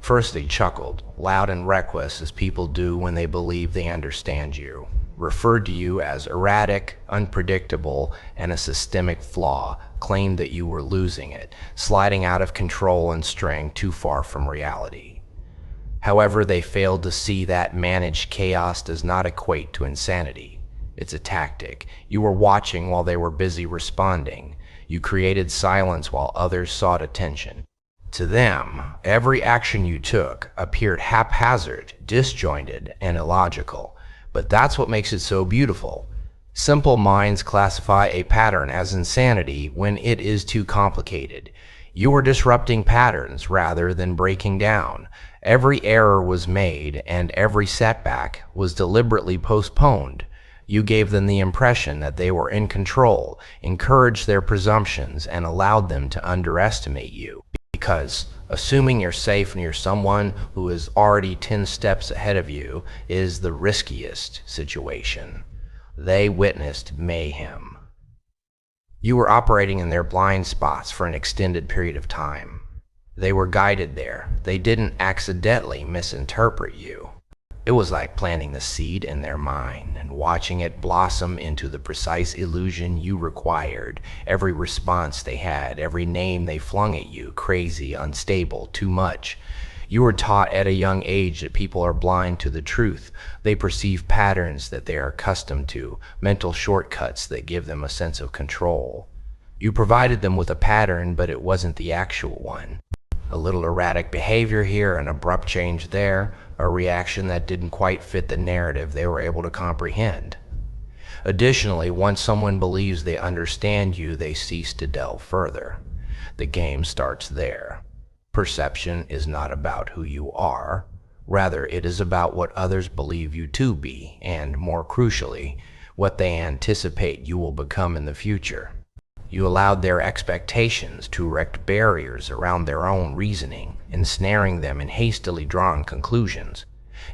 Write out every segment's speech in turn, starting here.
First they chuckled, loud and reckless as people do when they believe they understand you, referred to you as erratic, unpredictable, and a systemic flaw, claimed that you were losing it, sliding out of control and straying too far from reality. However, they failed to see that managed chaos does not equate to insanity. It's a tactic. You were watching while they were busy responding. You created silence while others sought attention. To them, every action you took appeared haphazard, disjointed, and illogical. But that's what makes it so beautiful. Simple minds classify a pattern as insanity when it is too complicated. You were disrupting patterns rather than breaking down. Every error was made, and every setback was deliberately postponed. You gave them the impression that they were in control, encouraged their presumptions, and allowed them to underestimate you. Because assuming you're safe near someone who is already 10 steps ahead of you is the riskiest situation. They witnessed mayhem. You were operating in their blind spots for an extended period of time. They were guided there. They didn't accidentally misinterpret you. It was like planting the seed in their mind and watching it blossom into the precise illusion you required. Every response they had, every name they flung at you, crazy, unstable, too much. You were taught at a young age that people are blind to the truth. They perceive patterns that they are accustomed to, mental shortcuts that give them a sense of control. You provided them with a pattern, but it wasn't the actual one. A little erratic behavior here, an abrupt change there, a reaction that didn't quite fit the narrative they were able to comprehend. Additionally, once someone believes they understand you, they cease to delve further. The game starts there. Perception is not about who you are. Rather, it is about what others believe you to be, and, more crucially, what they anticipate you will become in the future. You allowed their expectations to erect barriers around their own reasoning, ensnaring them in hastily drawn conclusions.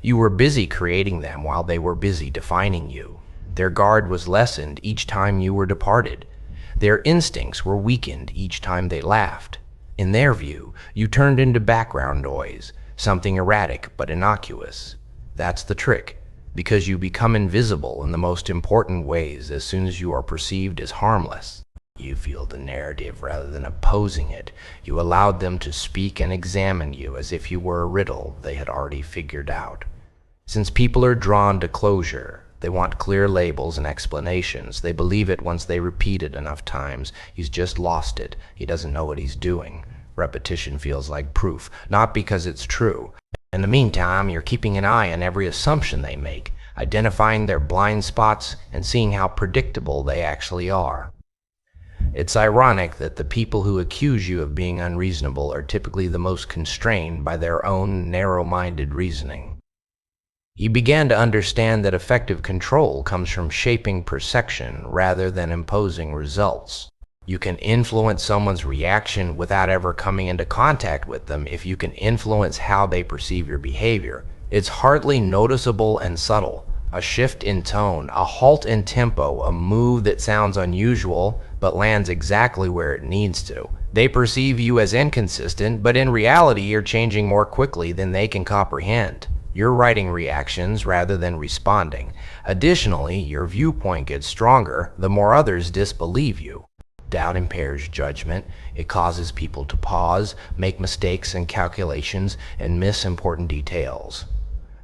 You were busy creating them while they were busy defining you. Their guard was lessened each time you were departed. Their instincts were weakened each time they laughed. In their view, you turned into background noise, something erratic but innocuous. That's the trick, because you become invisible in the most important ways as soon as you are perceived as harmless. You feel the narrative rather than opposing it. You allowed them to speak and examine you as if you were a riddle they had already figured out. Since people are drawn to closure, they want clear labels and explanations. They believe it once they repeat it enough times. He's just lost it. He doesn't know what he's doing. Repetition feels like proof, not because it's true. In the meantime, you're keeping an eye on every assumption they make, identifying their blind spots and seeing how predictable they actually are. It's ironic that the people who accuse you of being unreasonable are typically the most constrained by their own narrow-minded reasoning. You began to understand that effective control comes from shaping perception rather than imposing results. You can influence someone's reaction without ever coming into contact with them if you can influence how they perceive your behavior. It's hardly noticeable and subtle. A shift in tone, a halt in tempo, a move that sounds unusual but lands exactly where it needs to. They perceive you as inconsistent, but in reality you're changing more quickly than they can comprehend. You're writing reactions rather than responding. Additionally, your viewpoint gets stronger the more others disbelieve you. Doubt impairs judgment. It causes people to pause, make mistakes and calculations, and miss important details.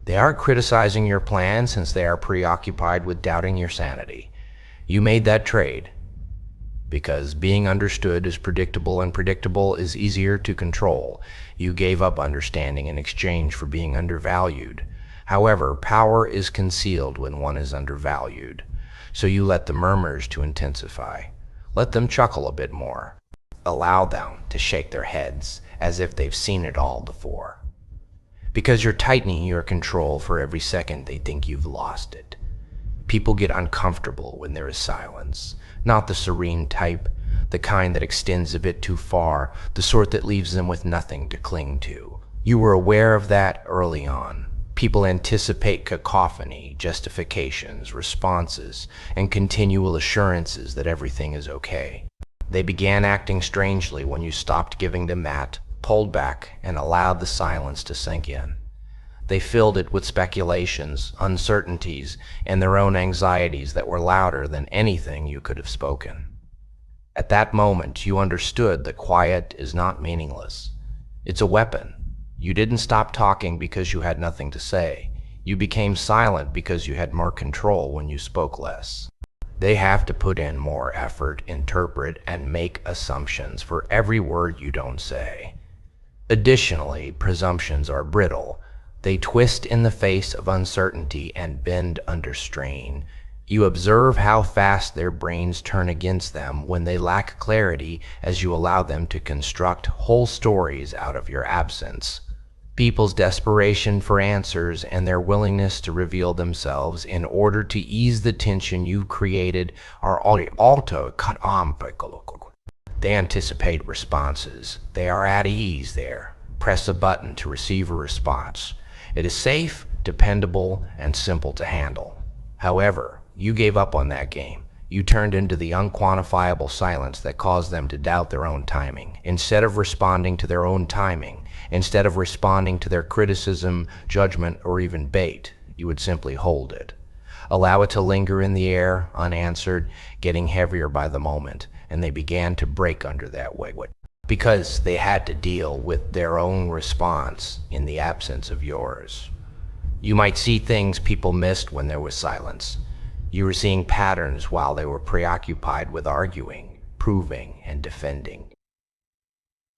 They aren't criticizing your plan since they are preoccupied with doubting your sanity. You made that trade because being understood is predictable and predictable is easier to control. You gave up understanding in exchange for being undervalued. However, power is concealed when one is undervalued. So you let the murmurs to intensify. Let them chuckle a bit more. Allow them to shake their heads as if they've seen it all before. Because you're tightening your control for every second they think you've lost it. People get uncomfortable when there is silence. Not the serene type, the kind that extends a bit too far, the sort that leaves them with nothing to cling to. You were aware of that early on. People anticipate cacophony, justifications, responses, and continual assurances that everything is okay. They began acting strangely when you stopped giving them that, pulled back and allowed the silence to sink in. They filled it with speculations, uncertainties, and their own anxieties that were louder than anything you could have spoken. At that moment, you understood that quiet is not meaningless. It's a weapon. You didn't stop talking because you had nothing to say. You became silent because you had more control when you spoke less. They have to put in more effort, interpret, and make assumptions for every word you don't say. Additionally, presumptions are brittle. They twist in the face of uncertainty and bend under strain. You observe how fast their brains turn against them when they lack clarity as you allow them to construct whole stories out of your absence. People's desperation for answers and their willingness to reveal themselves in order to ease the tension you've created are also cut on. They anticipate responses. They are at ease there. Press a button to receive a response. It is safe, dependable, and simple to handle. However, you gave up on that game. You turned into the unquantifiable silence that caused them to doubt their own timing. Instead of responding to their own timing, instead of responding to their criticism, judgment, or even bait, you would simply hold it. Allow it to linger in the air, unanswered, getting heavier by the moment, and they began to break under that weight because they had to deal with their own response in the absence of yours. You might see things people missed when there was silence. You were seeing patterns while they were preoccupied with arguing, proving, and defending.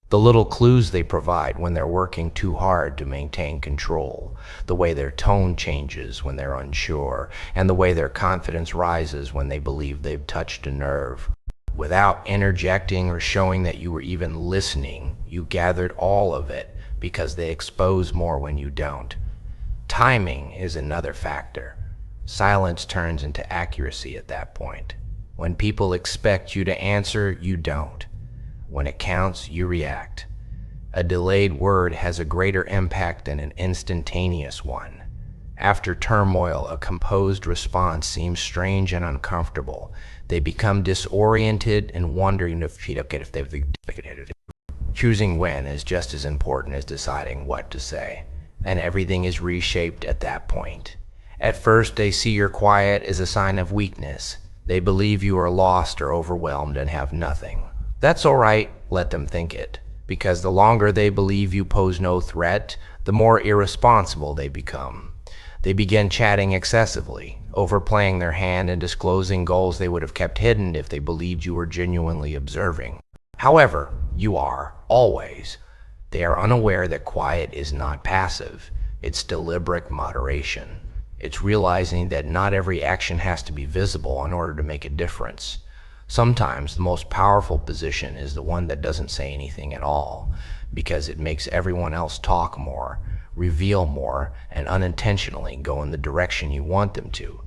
The little clues they provide when they're working too hard to maintain control, the way their tone changes when they're unsure, and the way their confidence rises when they believe they've touched a nerve. Without interjecting or showing that you were even listening, you gathered all of it because they expose more when you don't. Timing is another factor. Silence turns into accuracy at that point. When people expect you to answer, you don't. When it counts, you react. A delayed word has a greater impact than an instantaneous one. After turmoil, a composed response seems strange and uncomfortable. They become disoriented and wondering if they've choosing when is just as important as deciding what to say, and everything is reshaped at that point. At first, they see your quiet as a sign of weakness. They believe you are lost or overwhelmed and have nothing. That's all right, let them think it, because the longer they believe you pose no threat, the more irresponsible they become. They begin chatting excessively, overplaying their hand and disclosing goals they would have kept hidden if they believed you were genuinely observing. However, you are, always. They are unaware that quiet is not passive. It's deliberate moderation. It's realizing that not every action has to be visible in order to make a difference. Sometimes the most powerful position is the one that doesn't say anything at all, because it makes everyone else talk more, reveal more, and unintentionally go in the direction you want them to.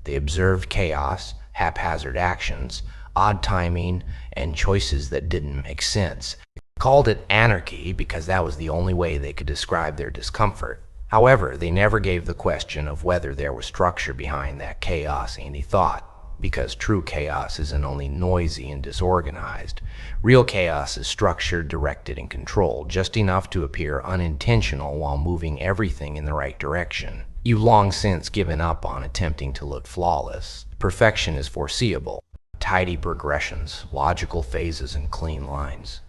They observed chaos, haphazard actions, odd timing, and choices that didn't make sense. They called it anarchy because that was the only way they could describe their discomfort. However, they never gave the question of whether there was structure behind that chaos any thought, because true chaos isn't only noisy and disorganized. Real chaos is structured, directed, and controlled, just enough to appear unintentional while moving everything in the right direction. You've long since given up on attempting to look flawless. Perfection is foreseeable. Tidy progressions, logical phases, and clean lines.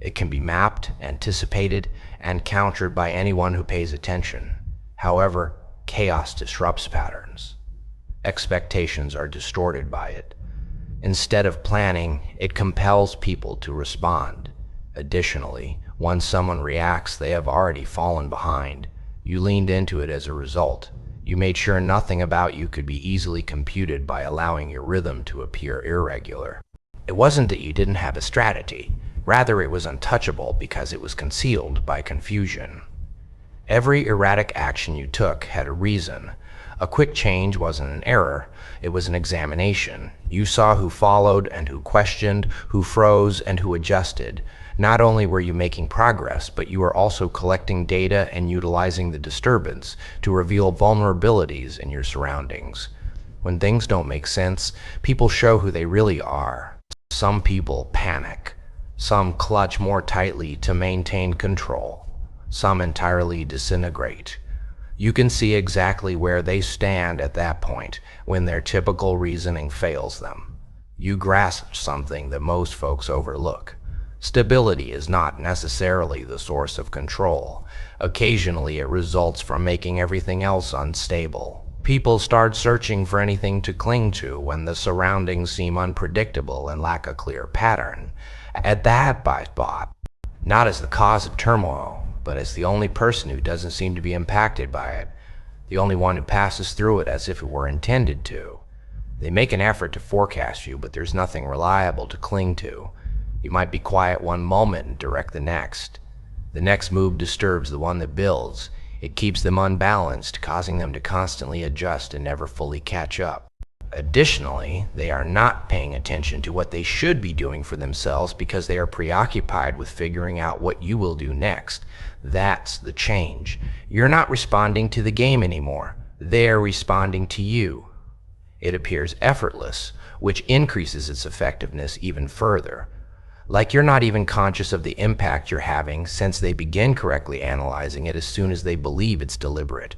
It can be mapped, anticipated, and countered by anyone who pays attention. However, chaos disrupts patterns. Expectations are distorted by it. Instead of planning, it compels people to respond. Additionally, once someone reacts, they have already fallen behind. You leaned into it as a result. You made sure nothing about you could be easily computed by allowing your rhythm to appear irregular. It wasn't that you didn't have a strategy. Rather, it was untouchable because it was concealed by confusion. Every erratic action you took had a reason. A quick change wasn't an error, it was an examination. You saw who followed and who questioned, who froze and who adjusted. Not only were you making progress, but you were also collecting data and utilizing the disturbance to reveal vulnerabilities in your surroundings. When things don't make sense, people show who they really are. Some people panic. Some clutch more tightly to maintain control. Some entirely disintegrate. You can see exactly where they stand at that point when their typical reasoning fails them. You grasp something that most folks overlook. Stability is not necessarily the source of control. Occasionally, it results from making everything else unstable. People start searching for anything to cling to when the surroundings seem unpredictable and lack a clear pattern. At that spot, not as the cause of turmoil, but as the only person who doesn't seem to be impacted by it, the only one who passes through it as if it were intended to. They make an effort to forecast you, but there's nothing reliable to cling to. You might be quiet one moment and direct the next. The next move disturbs the one that builds. It keeps them unbalanced, causing them to constantly adjust and never fully catch up. Additionally, they are not paying attention to what they should be doing for themselves because they are preoccupied with figuring out what you will do next. That's the change. You're not responding to the game anymore. They're responding to you. It appears effortless, which increases its effectiveness even further. Like you're not even conscious of the impact you're having since they begin correctly analyzing it as soon as they believe it's deliberate.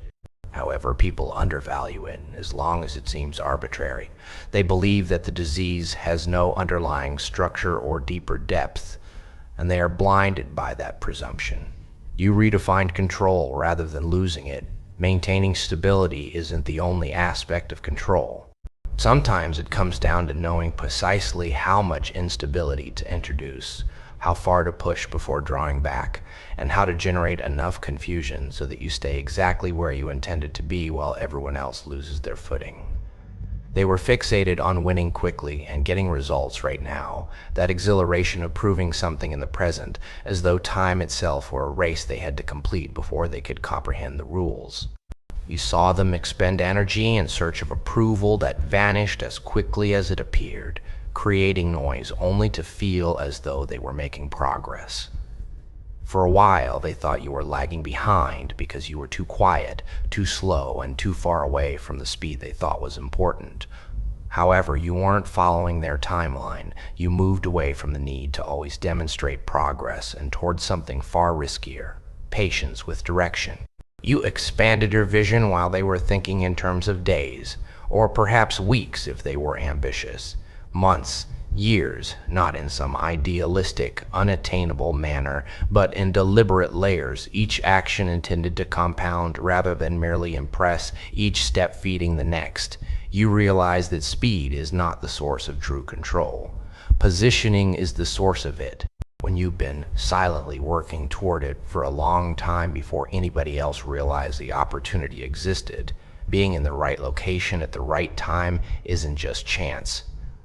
However, people undervalue it as long as it seems arbitrary. They believe that the disease has no underlying structure or deeper depth, and they are blinded by that presumption. You redefined control rather than losing it. Maintaining stability isn't the only aspect of control. Sometimes it comes down to knowing precisely how much instability to introduce, how far to push before drawing back, and how to generate enough confusion so that you stay exactly where you intended to be while everyone else loses their footing. They were fixated on winning quickly and getting results right now, that exhilaration of proving something in the present, as though time itself were a race they had to complete before they could comprehend the rules. You saw them expend energy in search of approval that vanished as quickly as it appeared, creating noise only to feel as though they were making progress. For a while, they thought you were lagging behind because you were too quiet, too slow, and too far away from the speed they thought was important. However, you weren't following their timeline. You moved away from the need to always demonstrate progress and towards something far riskier, patience with direction. You expanded your vision while they were thinking in terms of days, or perhaps weeks if they were ambitious, months, years, not in some idealistic, unattainable manner, but in deliberate layers, each action intended to compound rather than merely impress, each step feeding the next. You realize that speed is not the source of true control. Positioning is the source of it. When you've been silently working toward it for a long time before anybody else realized the opportunity existed, being in the right location at the right time isn't just chance.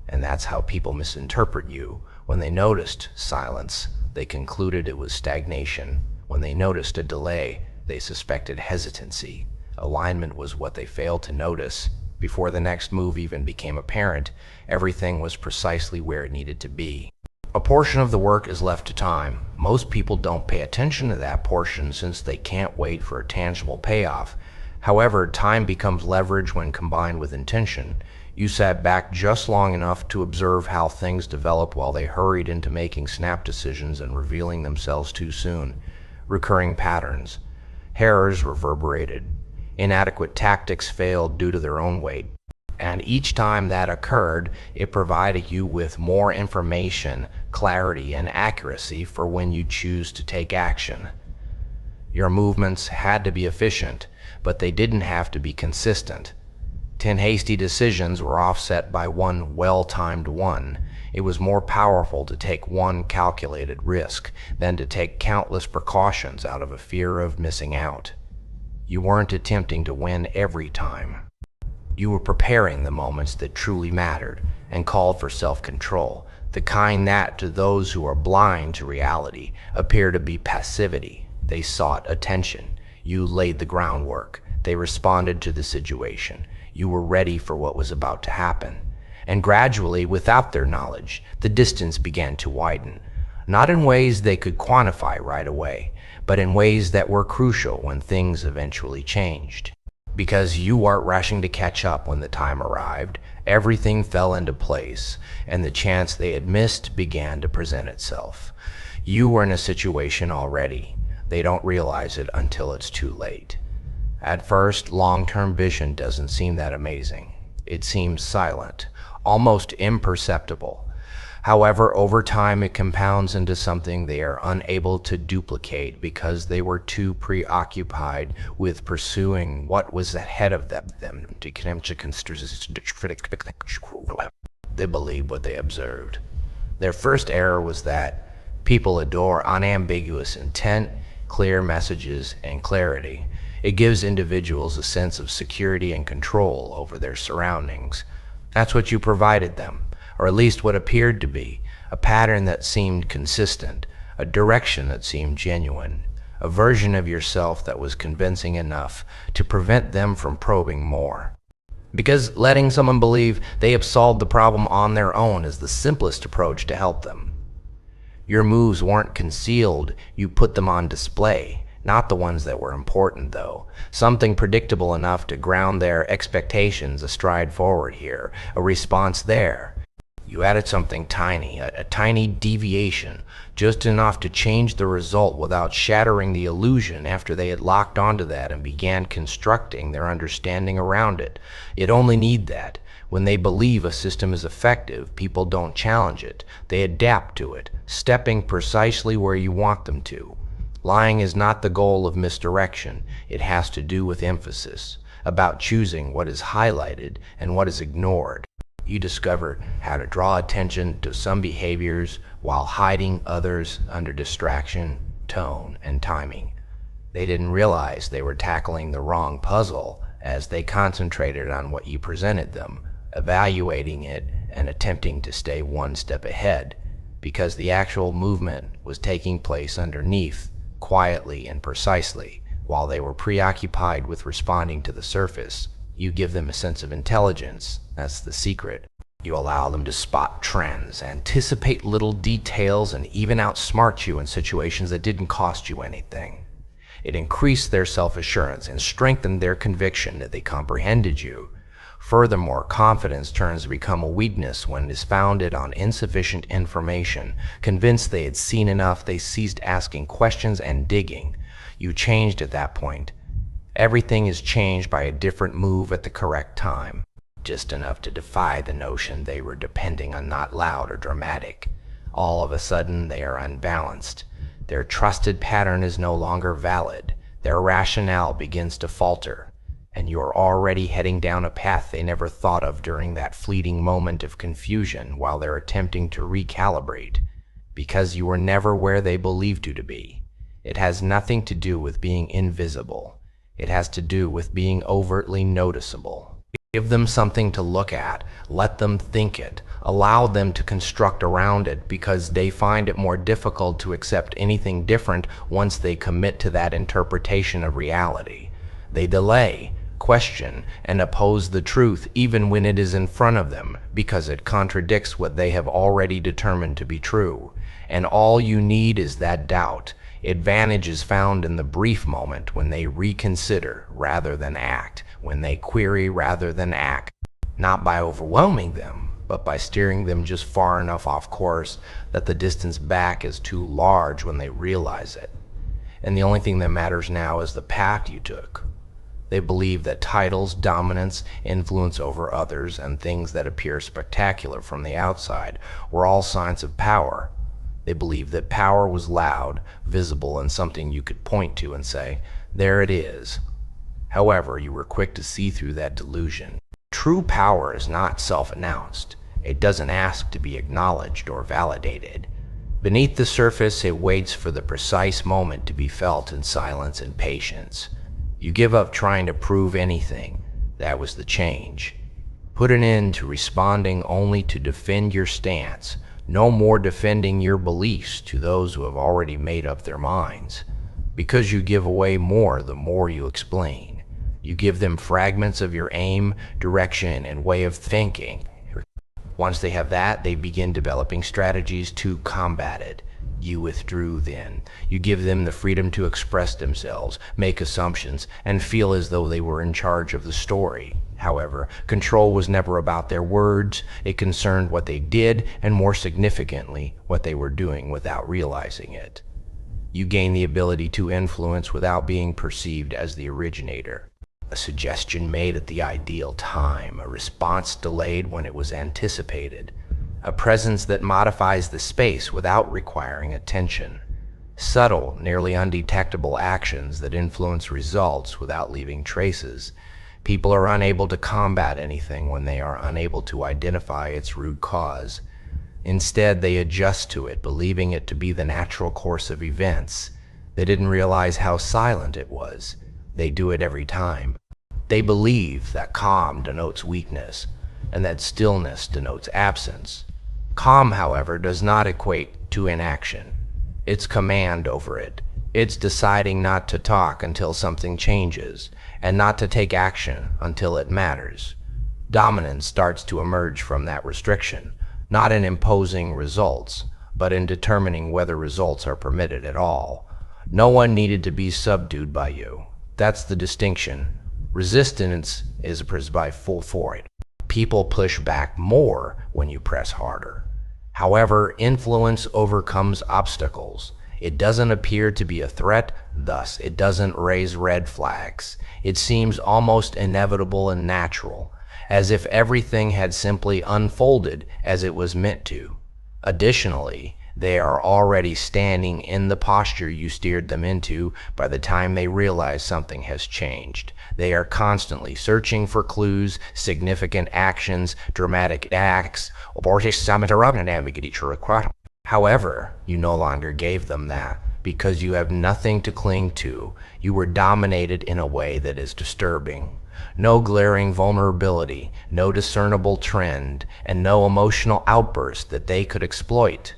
And that's how people misinterpret you. When they noticed silence, they concluded it was stagnation. When they noticed a delay, they suspected hesitancy. Alignment was what they failed to notice. Before the next move even became apparent, everything was precisely where it needed to be. A portion of the work is left to time. Most people don't pay attention to that portion since they can't wait for a tangible payoff. However, time becomes leverage when combined with intention. You sat back just long enough to observe how things developed while they hurried into making snap decisions and revealing themselves too soon. Recurring patterns. Errors reverberated. Inadequate tactics failed due to their own weight. And each time that occurred, it provided you with more information, clarity, and accuracy for when you choose to take action. Your movements had to be efficient, but they didn't have to be consistent. 10 hasty decisions were offset by one well-timed one. It was more powerful to take one calculated risk than to take countless precautions out of a fear of missing out. You weren't attempting to win every time. You were preparing the moments that truly mattered and called for self-control, the kind that, to those who are blind to reality, appear to be passivity. They sought attention. You laid the groundwork. They responded to the situation. You were ready for what was about to happen. And gradually, without their knowledge, the distance began to widen, not in ways they could quantify right away, but in ways that were crucial when things eventually changed. Because you weren't rushing to catch up when the time arrived, everything fell into place, and the chance they had missed began to present itself. You were in a situation already. They don't realize it until it's too late. At first, long-term vision doesn't seem that amazing. It seems silent, almost imperceptible. However, over time it compounds into something they are unable to duplicate because they were too preoccupied with pursuing what was ahead of them. They believed what they observed. Their first error was that people adore unambiguous intent, clear messages, and clarity. It gives individuals a sense of security and control over their surroundings. That's what you provided them, or at least what appeared to be, a pattern that seemed consistent, a direction that seemed genuine, a version of yourself that was convincing enough to prevent them from probing more. Because letting someone believe they have solved the problem on their own is the simplest approach to help them. Your moves weren't concealed, you put them on display. Not the ones that were important, though. Something predictable enough to ground their expectations, a stride forward here, a response there. You added something tiny, a tiny deviation, just enough to change the result without shattering the illusion after they had locked onto that and began constructing their understanding around it. It only need that. When they believe a system is effective, people don't challenge it. They adapt to it, stepping precisely where you want them to. Lying is not the goal of misdirection. It has to do with emphasis, about choosing what is highlighted and what is ignored. You discover how to draw attention to some behaviors while hiding others under distraction, tone, and timing. They didn't realize they were tackling the wrong puzzle as they concentrated on what you presented them, evaluating it and attempting to stay one step ahead, because the actual movement was taking place underneath, quietly and precisely, while they were preoccupied with responding to the surface. You give them a sense of intelligence. That's the secret. You allow them to spot trends, anticipate little details, and even outsmart you in situations that didn't cost you anything. It increased their self-assurance and strengthened their conviction that they comprehended you. Furthermore, confidence turns to become a weakness when it is founded on insufficient information. Convinced they had seen enough, they ceased asking questions and digging. You changed at that point. Everything is changed by a different move at the correct time, just enough to defy the notion they were depending on not loud or dramatic. All of a sudden, they are unbalanced. Their trusted pattern is no longer valid. Their rationale begins to falter. And you are already heading down a path they never thought of during that fleeting moment of confusion while they're attempting to recalibrate, because you were never where they believed you to be. It has nothing to do with being invisible. It has to do with being overtly noticeable. Give them something to look at, let them think it, allow them to construct around it, because they find it more difficult to accept anything different once they commit to that interpretation of reality. They delay, question, and oppose the truth even when it is in front of them, because it contradicts what they have already determined to be true. And all you need is that doubt. Advantage is found in the brief moment when they reconsider rather than act, when they query rather than act, not by overwhelming them, but by steering them just far enough off course that the distance back is too large when they realize it. And the only thing that matters now is the path you took. They believe that titles, dominance, influence over others, and things that appear spectacular from the outside were all signs of power. They believed that power was loud, visible, and something you could point to and say, "There it is." However, you were quick to see through that delusion. True power is not self-announced. It doesn't ask to be acknowledged or validated. Beneath the surface, it waits for the precise moment to be felt in silence and patience. You give up trying to prove anything. That was the change. Put an end to responding only to defend your stance. No more defending your beliefs to those who have already made up their minds. Because you give away more the more you explain. You give them fragments of your aim, direction, and way of thinking. Once they have that, they begin developing strategies to combat it. You withdrew then. You give them the freedom to express themselves, make assumptions, and feel as though they were in charge of the story. However, control was never about their words. It concerned what they did, and more significantly, what they were doing without realizing it. You gain the ability to influence without being perceived as the originator. A suggestion made at the ideal time, a response delayed when it was anticipated, a presence that modifies the space without requiring attention. Subtle, nearly undetectable actions that influence results without leaving traces. People are unable to combat anything when they are unable to identify its root cause. Instead, they adjust to it, believing it to be the natural course of events. They didn't realize how silent it was. They do it every time. They believe that calm denotes weakness, and that stillness denotes absence. Calm, however, does not equate to inaction. It's command over it. It's deciding not to talk until something changes, and not to take action until it matters. Dominance starts to emerge from that restriction, not in imposing results, but in determining whether results are permitted at all. No one needed to be subdued by you. That's the distinction. Resistance is by full for it. People push back more when you press harder. However, influence overcomes obstacles. It doesn't appear to be a threat, thus it doesn't raise red flags. It seems almost inevitable and natural, as if everything had simply unfolded as it was meant to. Additionally, they are already standing in the posture you steered them into by the time they realize something has changed. They are constantly searching for clues, significant actions, dramatic acts, However, you no longer gave them that, because you have nothing to cling to. You were dominated in a way that is disturbing. No glaring vulnerability, no discernible trend, and no emotional outburst that they could exploit.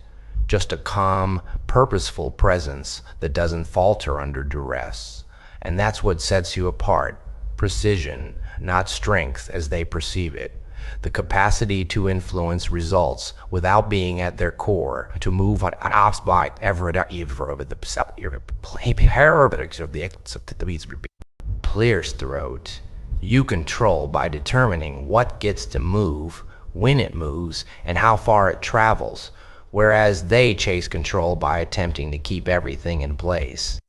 Just a calm, purposeful presence that doesn't falter under duress. And that's what sets you apart. Precision, not strength as they perceive it. The capacity to influence results without being at their core, to move on clears throat. You control by determining what gets to move, when it moves, and how far it travels, whereas they chase control by attempting to keep everything in place.